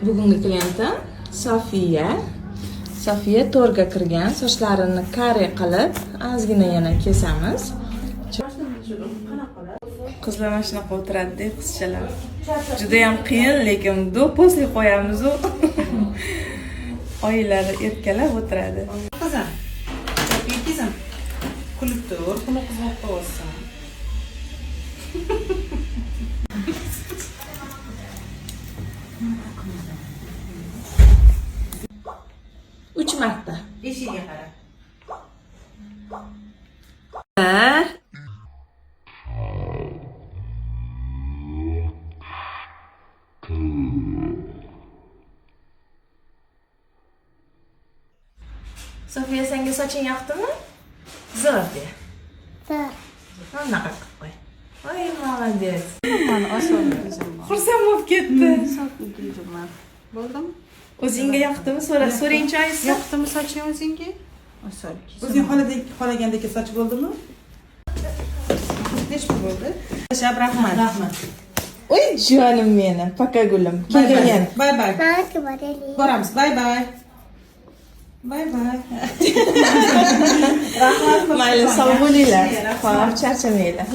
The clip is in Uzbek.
Bugungi klientim Sofiya. Sofiya to'rga kirgan, sochlarini kare qilib, ozgina yana kesamiz. Qizlar mana shunaqa o'tiradi-da, qizchalar. Juda ham qiyin, lekin do'posli qo'yamiz u. Oylari erkalab o'tiradi. Qizim, kizim. Kulib tur, xunuk qizmoqda bo'lsin. 3 marta. Eshigiga qara. Sofiya, senga soching yoqdimi? Zo'r de. Anaqa qilib qo'y. Voy, молодец. Mana oson o'zim. Xursand bo'lib ketdi. Bo'ldimi? O'zingga yoqdimi? So'raychi oyisi. Yoqdimi soching o'zingga? Oson. O'zing xohlagandek soch bo'ldimi? Nechta bo'ldi? Shab rahmat. Rahmat. Oy, jonim meni, paka gulim. Kelgan. Bay bay. Boramiz. Bay bay. Bay bay. Rahmat. Mayli, sog' bo'linglar. Xo'p, charchamanglar.